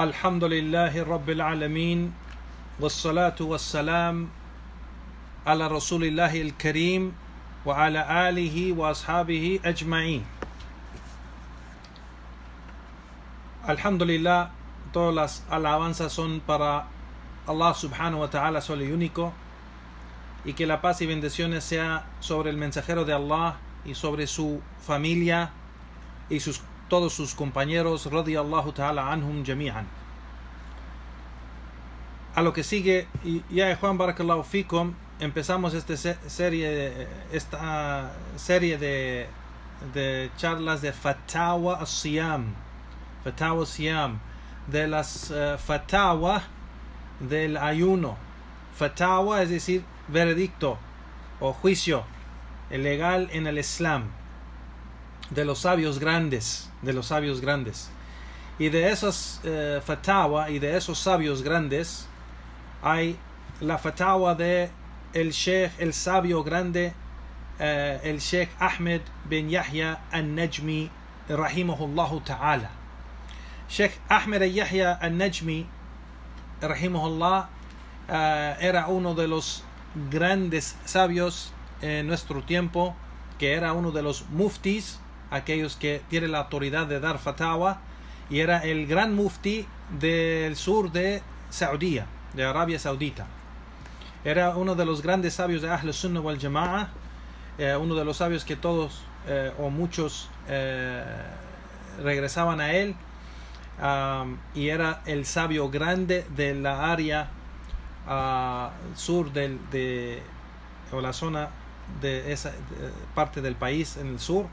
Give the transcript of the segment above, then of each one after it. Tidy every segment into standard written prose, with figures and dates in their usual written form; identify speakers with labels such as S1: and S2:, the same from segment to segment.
S1: الحمد لله رب العالمين والصلاة والسلام على رسول الله الكريم وعلى آله وأصحابه أجمعين. Alhamdulillah, todas las alabanzas son para Allah subhanahu wa ta'ala, solo y único, y que la paz y bendiciones sea sobre el mensajero de Allah y sobre su familia y todos sus compañeros, radiyallahu ta'ala anhum jami'an. A lo que sigue, ya Juan barakallahu fikum, empezamos esta serie de charlas de Fatawa al-Siyam, de las fatawa del ayuno. Fatawa es decir, veredicto o juicio legal en el Islam, de los sabios grandes, y de esas fatawa y de esos sabios grandes hay la fatawa de el sabio grande, el Sheikh Ahmed bin Yahya al-Najmi rahimahullahu ta'ala. Sheikh Ahmed al-Yahya al-Najmi rahimahullah era uno de los grandes sabios en nuestro tiempo, que era uno de los muftis, aquellos que tienen la autoridad de dar fatawa, y era el gran mufti del sur de Saudía, de Arabia Saudita. Era uno de los grandes sabios de Ahl Sunnah wal Jama'a, uno de los sabios que todos o muchos regresaban a él, y era el sabio grande de la área sur o la zona de esa parte del país en el sur.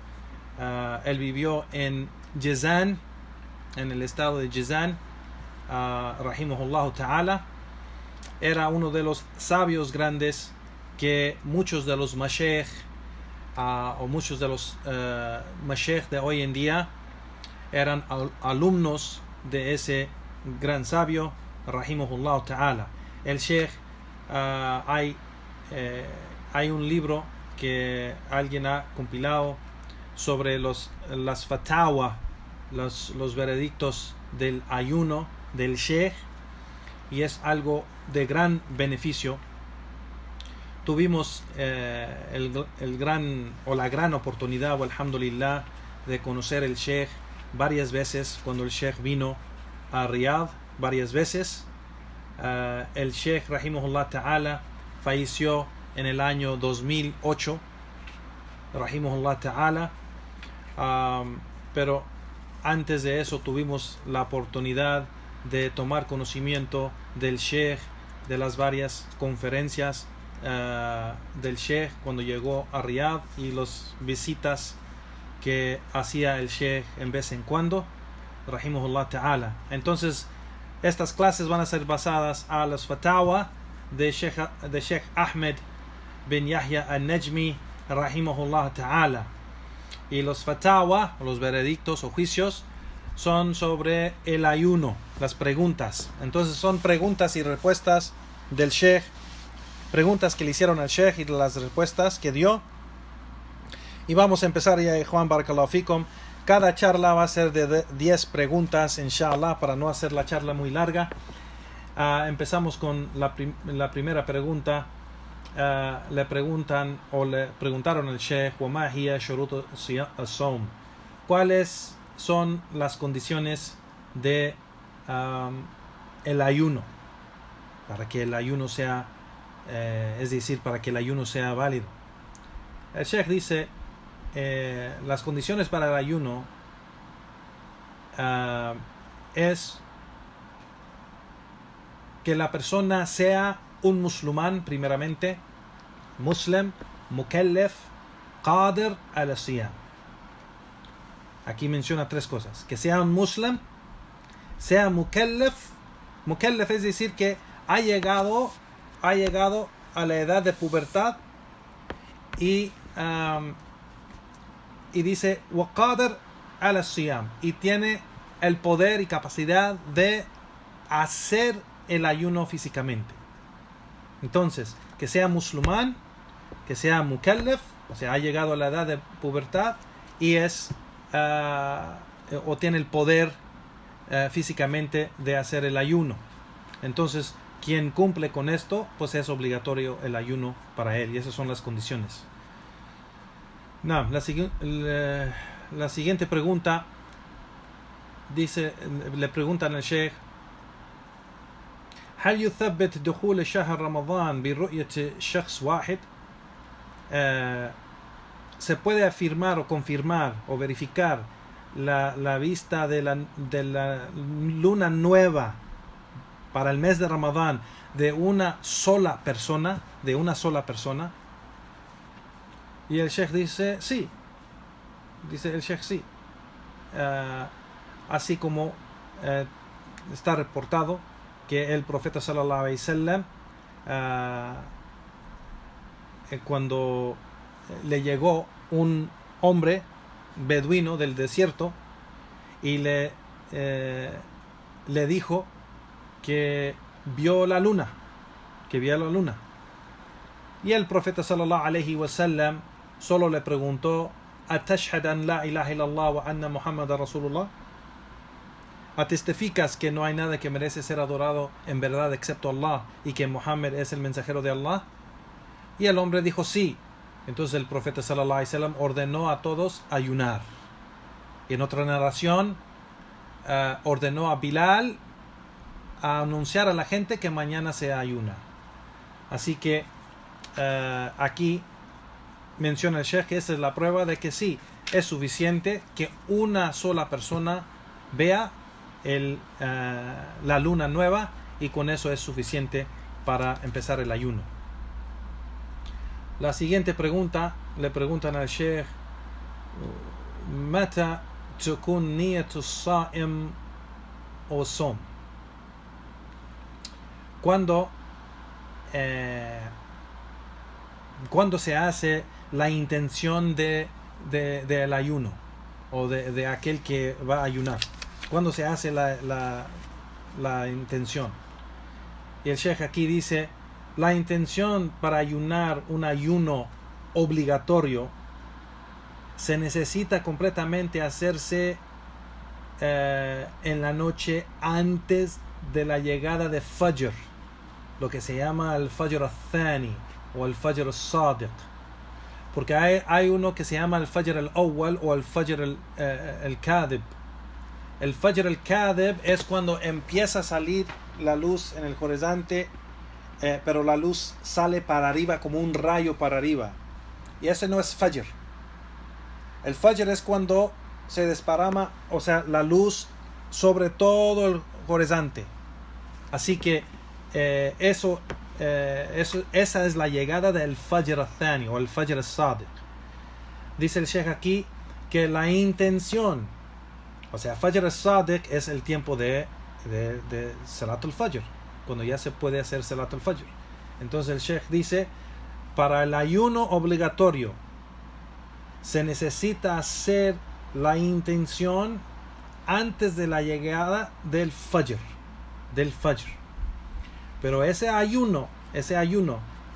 S1: Él vivió en Jizan, en el estado de Jizan, rahimahullah ta'ala. Era uno de los sabios grandes que muchos de los mashaykh o muchos de los mashaykh de hoy en día eran alumnos de ese gran sabio, rahimahullah ta'ala. El sheikh, hay un libro que alguien ha compilado sobre las fatawa, los veredictos del ayuno del sheikh, y es algo de gran beneficio. Tuvimos la gran oportunidad, alhamdulillah, de conocer el sheikh varias veces cuando el sheikh vino a Riyadh varias veces. El sheikh rahimahullah ta'ala falleció en el año 2008, rahimahullah ta'ala, pero antes de eso tuvimos la oportunidad de tomar conocimiento del sheikh, de las varias conferencias del sheikh cuando llegó a Riyadh, y las visitas que hacía el sheikh en vez en cuando, rahimahullah ta'ala. Entonces estas clases van a ser basadas a las fatawa de Sheikh Ahmed bin Yahya al-Najmi rahimahullah ta'ala, y los fatawa, los veredictos o juicios, son sobre el ayuno, las preguntas. Entonces son preguntas y respuestas del sheikh, preguntas que le hicieron al sheikh y las respuestas que dio. Y vamos a empezar ya, Juan barakallahu fikum. Cada charla va a ser de 10 preguntas, inshallah, para no hacer la charla muy larga. Empezamos con la primera pregunta. Le preguntaron al sheikh, وَمَا هِيَ شُرُوطُ الصَّوْمِ, ¿cuáles son las condiciones de el ayuno, para que el ayuno sea, es decir, para que el ayuno sea válido? El sheikh dice, las condiciones para el ayuno es que la persona sea un musulmán, primeramente, muslim, mukallaf, qadir al siyam. Aquí menciona 3 cosas: que sea un muslim, sea mukallaf es decir, que ha llegado a la edad de pubertad, y dice wa qadir al siyam, y tiene el poder y capacidad de hacer el ayuno físicamente. Entonces, que sea musulmán, que sea mukallaf, o sea, ha llegado a la edad de pubertad, y es o tiene el poder físicamente de hacer el ayuno. Entonces, quien cumple con esto, pues es obligatorio el ayuno para él, y esas son las condiciones. No, la siguiente pregunta dice, le preguntan al Sheikh: هل يثبت دخول شهر رمضان برؤية شخص واحد؟ ¿Se puede afirmar o confirmar o verificar la vista de la luna nueva para el mes de Ramadán de una sola persona? ¿De una sola persona? Y el Sheikh dice sí. Dice el Sheikh sí. Así como está reportado que el profeta sallallahu alaihi wasallam, cuando le llegó un hombre beduino del desierto y le dijo que vio la luna, y el profeta sallallahu alaihi wasallam solo le preguntó: ¿Atashhad an la ilaha illallah wa anna Muhammadan Rasulullah? ¿Atestificas que no hay nada que merece ser adorado en verdad excepto Allah y que Muhammad es el mensajero de Allah? Y el hombre dijo sí. Entonces el profeta sallallahu alaihi wasallam ordenó a todos ayunar. Y en otra narración ordenó a Bilal a anunciar a la gente que mañana se ayuna. Así que aquí menciona el Sheikh que esa es la prueba de que sí, es suficiente que una sola persona vea la luna nueva, y con eso es suficiente para empezar el ayuno. La siguiente pregunta, le preguntan al Sheikh: ¿Mata tukun niyatu as-sa'im o som? ¿Cuándo se hace la intención del ayuno, o de aquel que va a ayunar? ¿Cuándo se hace la intención? Y el Sheikh aquí dice: la intención para ayunar un ayuno obligatorio se necesita completamente hacerse en la noche antes de la llegada de Fajr, lo que se llama el Fajr al-Thani o el Fajr al-Sadiq, porque hay uno que se llama el Fajr al-Awwal o el Fajr al-Kadhib. El Fajr al-Kadhib es cuando empieza a salir la luz en el horizonte, pero la luz sale para arriba como un rayo para arriba, y ese no es Fajr. El Fajr es cuando se desparrama, o sea, la luz sobre todo el horizonte. Así que esa es la llegada del Fajr al-Thani o el Fajr al-Sadiq. Dice el Sheikh aquí que la intención, o sea, Fajr al-Sadiq es el tiempo de Salat al-Fajr, cuando ya se puede hacer Salat al-Fajr. Entonces el Sheikh dice: para el ayuno obligatorio se necesita hacer la intención antes de la llegada del Fajr. Pero ese ayuno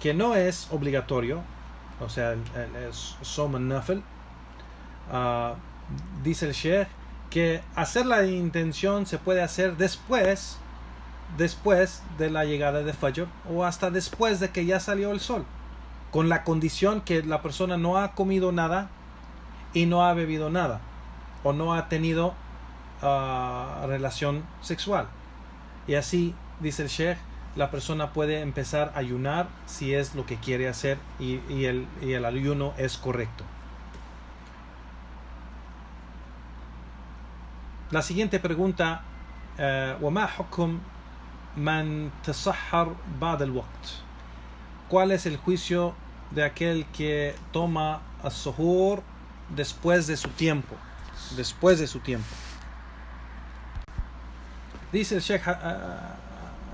S1: que no es obligatorio, o sea, el Som al-Nafil, dice el Sheikh que hacer la intención se puede hacer después de la llegada de Fajr, o hasta después de que ya salió el sol, con la condición que la persona no ha comido nada y no ha bebido nada, o no ha tenido relación sexual. Y así, dice el Sheikh, la persona puede empezar a ayunar si es lo que quiere hacer, y el ayuno es correcto. La siguiente pregunta: وما حكم من تسحر بعد الوقت? ¿Cuál es el juicio de aquel que toma as-suhur después de su tiempo? Dice el Sheikh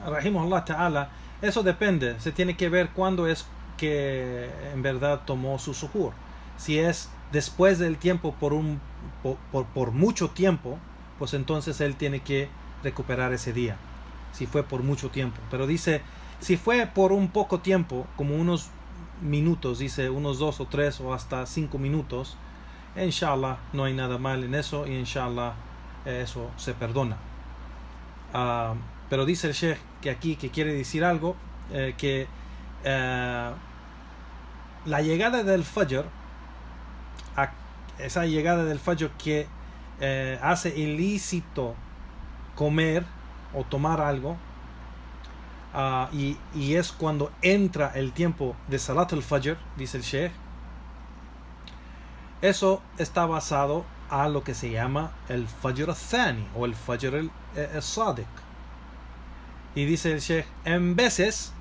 S1: rahimahullah ta'ala, eso depende, se tiene que ver cuándo es que en verdad tomó su suhur. Si es después del tiempo por mucho tiempo, pues entonces él tiene que recuperar ese día, si fue por mucho tiempo. Pero dice, si fue por un poco tiempo, como unos minutos, dice unos 2 o 3 o hasta 5 minutos, inshallah no hay nada mal en eso, y inshallah eso se perdona. Pero dice el Sheikh que aquí que quiere decir algo, que la llegada del Fajr, esa llegada del Fajr que hace ilícito comer o tomar algo, y es cuando entra el tiempo de Salat al-Fajr, dice el Sheikh. Eso está basado a lo que se llama el Fajr al-Thani o el Fajr al-Sadiq. Y dice el Sheikh, en veces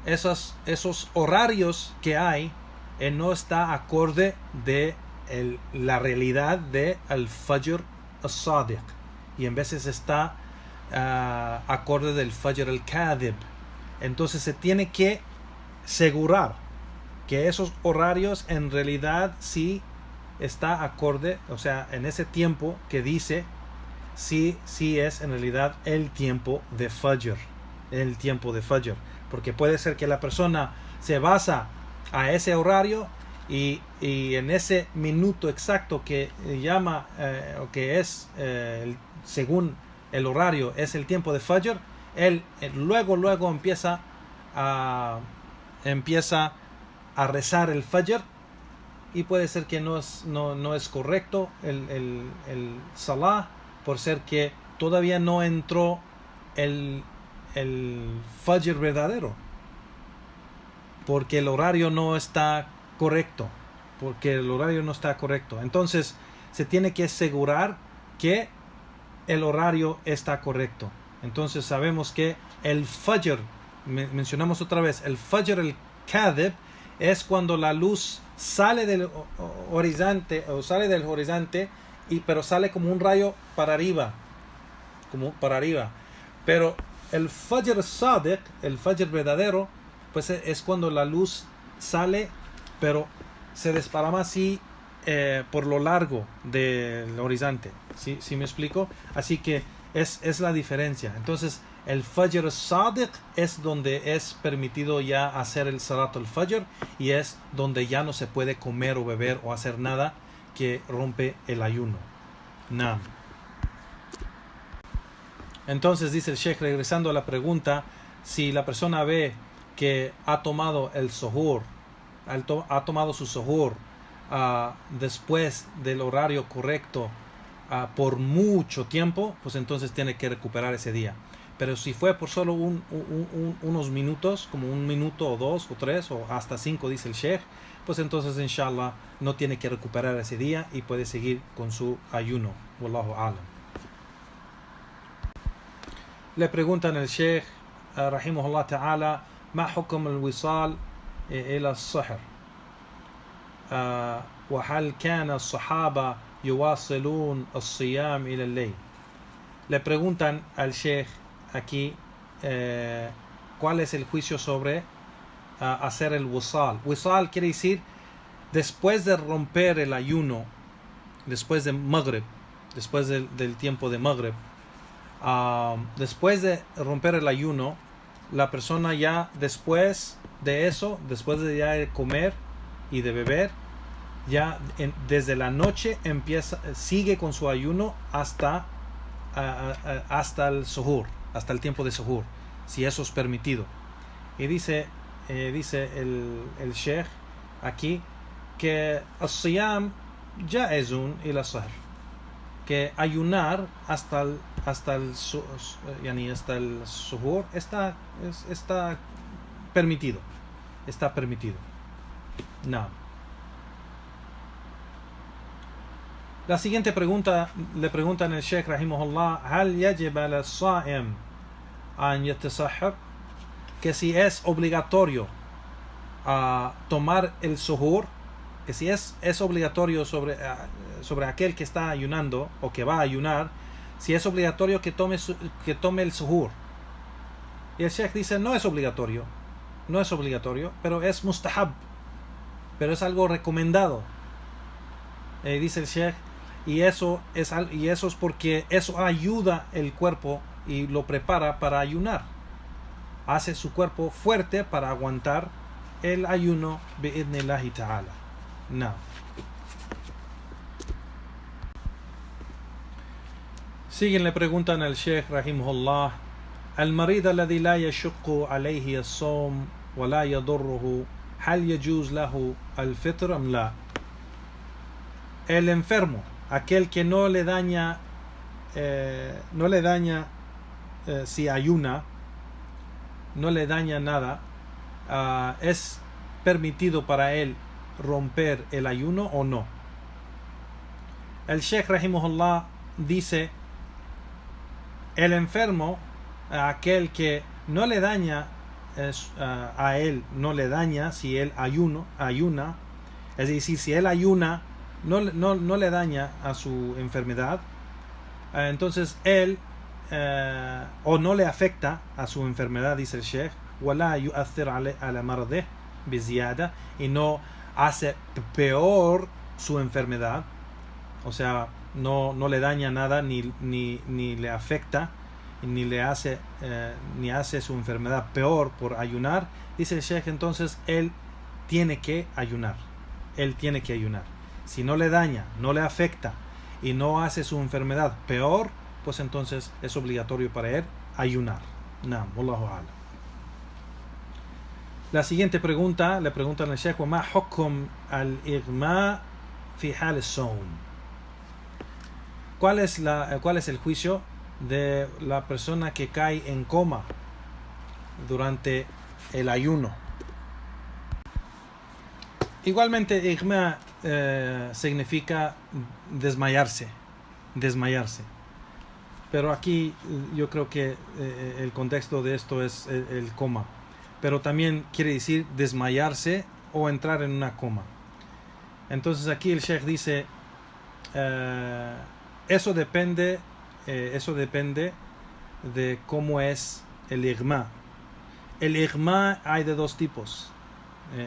S1: esos horarios que hay no está acorde de la realidad de el Fajr al-Sadiq, y en veces está acorde del Fajr al-Kadhib. Entonces se tiene que asegurar que esos horarios en realidad sí está acorde, o sea, en ese tiempo que dice, sí es en realidad el tiempo de Fajr, porque puede ser que la persona se basa a ese horario y en ese minuto exacto que llama, o que es según el horario es el tiempo de Fajr, él luego empieza a rezar el Fajr, y puede ser que no es correcto el Salah, por ser que todavía no entró el Fajr verdadero, porque el horario no está correcto, entonces se tiene que asegurar que el horario está correcto. Entonces sabemos que el Fajr, mencionamos otra vez, el Fajr al-Kadhib es cuando la luz sale del horizonte, pero sale como un rayo para arriba, pero el Fajr al-Sadiq, el Fajr verdadero, pues es cuando la luz sale pero se desparama así por lo largo del horizonte. ¿Sí me explico? Así que es la diferencia. Entonces el Fajr al-Sadiq es donde es permitido ya hacer el Salat al-Fajr, y es donde ya no se puede comer o beber o hacer nada que rompe el ayuno. Naam. Entonces dice el Sheikh, regresando a la pregunta, si la persona ve que ha tomado el suhur, ha tomado su suhur después del horario correcto por mucho tiempo, pues entonces tiene que recuperar ese día. Pero si fue por solo unos minutos, como un minuto o dos o tres o hasta 5, dice el Sheikh, pues entonces inshallah no tiene que recuperar ese día y puede seguir con su ayuno. Wallahu a'lam. Le preguntan al Sheikh rahimahullah ta'ala, ma hukm al-wisal ila al-sihr, wa hal kana al-sahaba yuwasilun al-siyam ila al-layl. Le preguntan al Sheikh aquí cuál es el juicio sobre hacer el wisal. Wisal quiere decir después de romper el ayuno, después de Maghrib, después del tiempo de Maghrib, después de romper el ayuno, la persona ya después de eso, después de ya comer y de beber, ya desde la noche sigue con su ayuno hasta el suhur, hasta el tiempo de suhur, si eso es permitido. Y dice el Sheikh aquí que as-siyam jaizun ila sihr, que ayunar hasta el suhur está permitido. No. La siguiente pregunta, le preguntan al Sheikh rahimahullah, ¿hal yajib ala as-sa'im an yatasahhar? Que si es obligatorio tomar el suhur, que si es obligatorio sobre aquel que está ayunando o que va a ayunar, si es obligatorio que tome el suhur. Y el Sheikh dice, no es obligatorio, pero es mustahab, pero es algo recomendado. Dice el Sheikh, y eso es porque eso ayuda el cuerpo y lo prepara para ayunar, hace su cuerpo fuerte para aguantar el ayuno bi'idhnillahi ta'ala. No. Siguen le preguntan al Sheikh rahimahullah: المريض الذي لا يشق عليه الصوم ولا يضره هل يجوز له الفطر أم لا. El enfermo, aquel que no le daña si ayuna, no le daña nada, ¿es permitido para él romper el ayuno o no? El Sheikh rahimahullah dice: el enfermo, aquel que no le daña a él, no le daña si él ayuna, es decir, si él ayuna no le daña a su enfermedad, entonces él o no le afecta a su enfermedad, dice el Sheikh, ولا يؤثر على مرضه بزيادة, y no hace peor su enfermedad, o sea, no le daña nada, ni le afecta, ni le hace ni hace su enfermedad peor por ayunar, dice el Sheikh, entonces él tiene que ayunar. Si no le daña, no le afecta y no hace su enfermedad peor, pues entonces es obligatorio para él ayunar. Naam, wallahu a'lam. La siguiente pregunta, le preguntan al Sheikh: وما حكم الإغماء في حال الصوم. ¿Cuál es el juicio de la persona que cae en coma durante el ayuno? Igualmente, igma significa desmayarse. Pero aquí yo creo que el contexto de esto es el coma. Pero también quiere decir desmayarse o entrar en una coma. Entonces aquí el Sheikh dice, eso depende de cómo es el igma. El igma hay de dos tipos.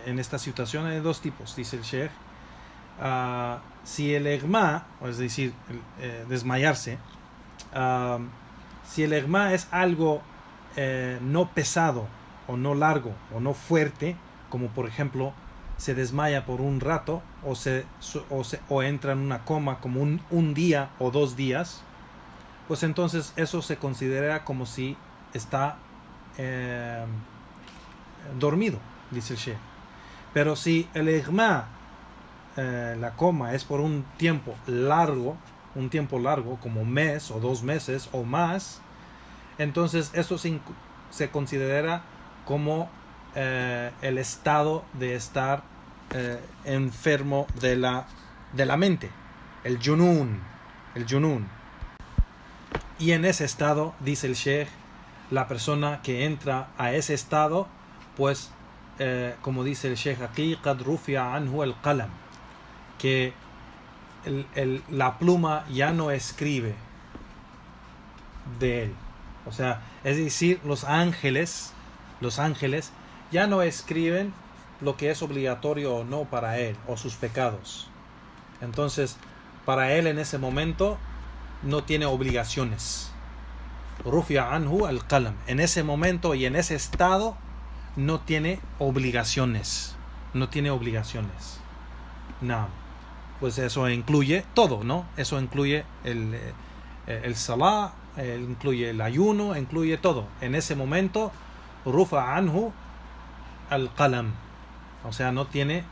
S1: En esta situación hay dos tipos, dice el Sheikh. Si el igma, es decir, desmayarse, si el igma es algo no pesado, o no largo, o no fuerte, como por ejemplo se desmaya por un rato, o entra en una coma como un día o 2 días, pues entonces eso se considera como si está dormido, dice el Sheikh. Pero si el igma, la coma, es por un tiempo largo, como un mes o 2 meses o más, entonces eso se considera como el estado de estar enfermo de la mente, el junún. Y en ese estado, dice el Sheikh, la persona que entra a ese estado, pues como dice el Sheikh aquí, قد رفع عنه القلم, que la pluma ya no escribe de él. O sea, es decir, los ángeles ya no escriben lo que es obligatorio o no para él, o sus pecados. Entonces, para él en ese momento no tiene obligaciones. Rufia anhu al-qalam. En ese momento y en ese estado no tiene obligaciones. No. Pues eso incluye todo, ¿no? Eso incluye el salah, incluye el ayuno, incluye todo. En ese momento, rufa anhu al-qalam. O sea, no tiene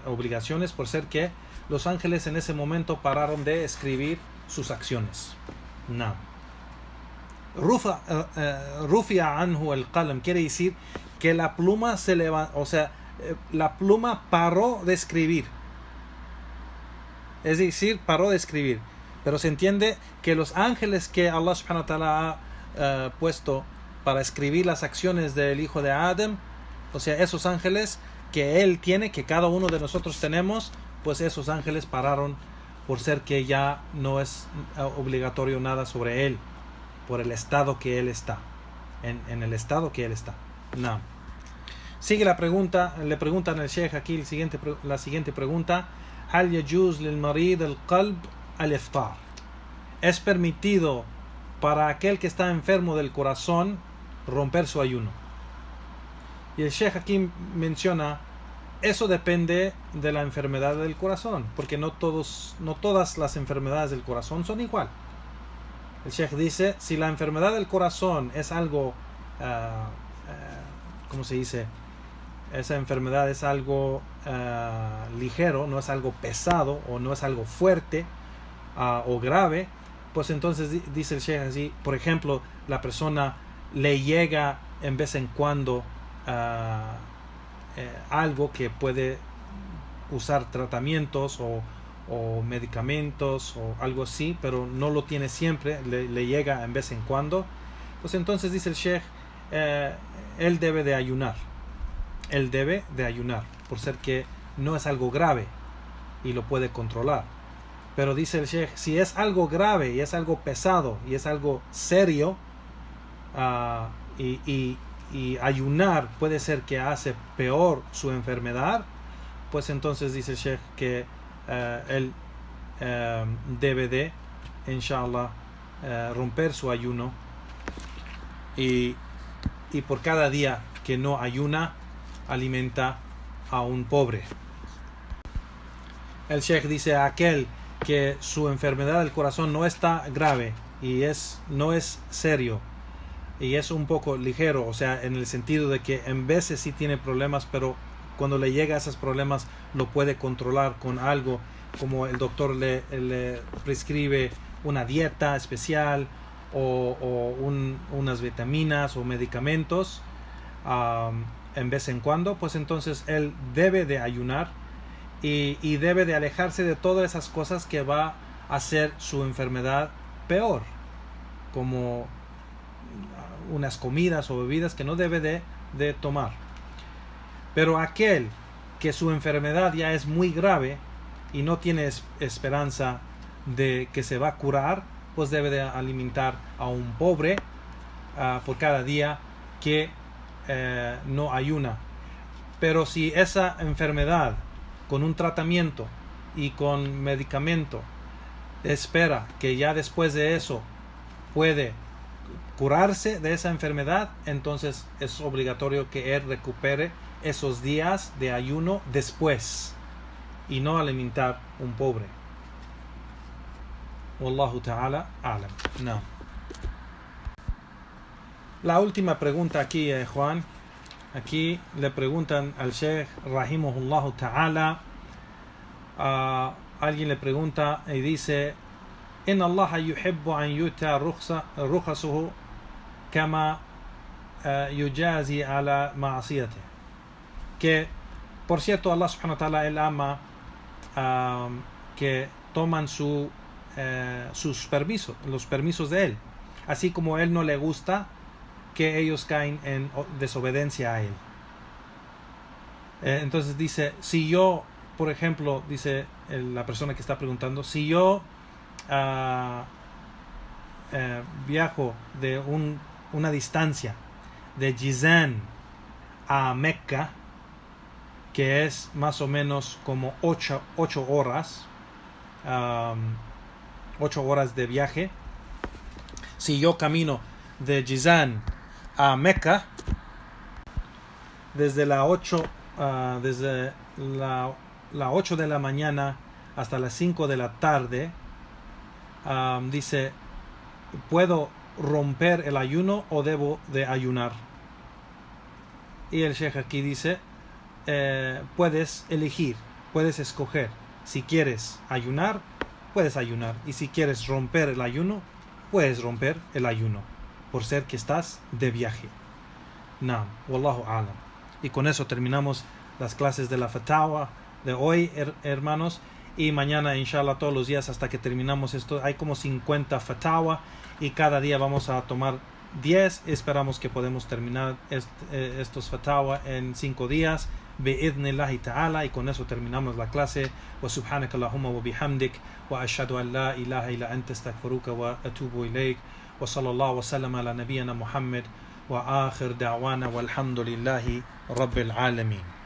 S1: obligaciones, por ser que los ángeles en ese momento pararon de escribir sus acciones. No. Rufia anhu al-qalam quiere decir que la pluma se levantó, o sea, la pluma paró de escribir. Es decir, paró de escribir. Pero se entiende que los ángeles que Allah subhanahu wa ta'ala ha puesto para escribir las acciones del hijo de Adam, o sea, esos ángeles que él tiene, que cada uno de nosotros tenemos, pues esos ángeles pararon por ser que ya no es obligatorio nada sobre él, por el estado que él está, en el estado que él está. No. Sigue la pregunta, le preguntan al Sheikh aquí la siguiente pregunta: هل يجوز للمريض القلب الإفطار. ¿Es permitido para aquel que está enfermo del corazón romper su ayuno? Y el Sheikh aquí menciona, eso depende de la enfermedad del corazón, porque no todas las enfermedades del corazón son igual. El Sheikh dice, si la enfermedad del corazón es algo, ¿cómo se dice? Esa enfermedad es algo ligero, no es algo pesado o no es algo fuerte o grave, pues entonces dice el Sheikh así, por ejemplo, la persona le llega en vez en cuando algo que puede usar tratamientos o medicamentos o algo así, pero no lo tiene siempre, le llega en vez en cuando, pues entonces dice el Sheikh, él debe de ayunar. Él debe de ayunar, por ser que no es algo grave y lo puede controlar. Pero dice el Sheikh, si es algo grave y es algo pesado y es algo serio, y ayunar puede ser que hace peor su enfermedad, pues entonces dice el Sheikh que él debe de, inshallah, romper su ayuno y por cada día que no ayuna, alimenta a un pobre. El Sheikh dice, aquel que su enfermedad del corazón no está grave y no es serio y es un poco ligero, o sea, en el sentido de que en veces sí tiene problemas, pero cuando le llega a esos problemas lo puede controlar con algo, como el doctor le prescribe una dieta especial o unas vitaminas o medicamentos en vez en cuando, pues entonces él debe de ayunar y debe de alejarse de todas esas cosas que va a hacer su enfermedad peor, como unas comidas o bebidas que no debe de tomar. Pero aquel que su enfermedad ya es muy grave y no tiene esperanza de que se va a curar, pues debe de alimentar a un pobre por cada día que no ayuna. Pero si esa enfermedad con un tratamiento y con medicamento espera que ya después de eso puede curarse de esa enfermedad, entonces es obligatorio que él recupere esos días de ayuno después y no alimentar un pobre. Wallahu ta'ala a'lam. No. La última pregunta aquí, Juan. Aquí le preguntan al Sheikh Rahimahullahu ta'ala. Alguien le pregunta y dice: Inna Allah yuhibbu an yuta rukhasuhu kama yujazi ala ma'asiyati. Que, por cierto, Allah subhanahu wa ta'ala, él ama que toman sus permisos, los permisos de él, así como él no le gusta que ellos caen en desobediencia a él. Entonces dice, si yo, por ejemplo, dice la persona que está preguntando, si yo viajo de una distancia de Jizan a Mecca, que es más o menos como 8 horas, 8 horas de viaje. Si yo camino de Jizan a Mecca desde la 8 de la mañana hasta las 5 de la tarde, dice, ¿puedo romper el ayuno o debo de ayunar? Y el Sheikh aquí dice, puedes elegir, puedes escoger. Si quieres ayunar, puedes ayunar, y si quieres romper el ayuno, puedes romper el ayuno, por ser que estás de viaje. Naam, wallahu a'lam. Y con eso terminamos las clases de la fatawa de hoy, hermanos, y mañana, inshallah, todos los días hasta que terminamos esto. Hay como 50 fatawa y cada día vamos a tomar 10. Esperamos que podemos terminar estos fatawa en 5 días, bi'idhnillahi ta'ala, y con eso terminamos la clase. Wa subhanaka Allahumma wa bihamdik, wa ashhadu an la ilaha illa anta astaghfiruka wa atubu ilayk, wa sallallahu wa sallam ala nabiyyina Muhammad, wa akhir da'wana walhamdulillahi rabbil alamin.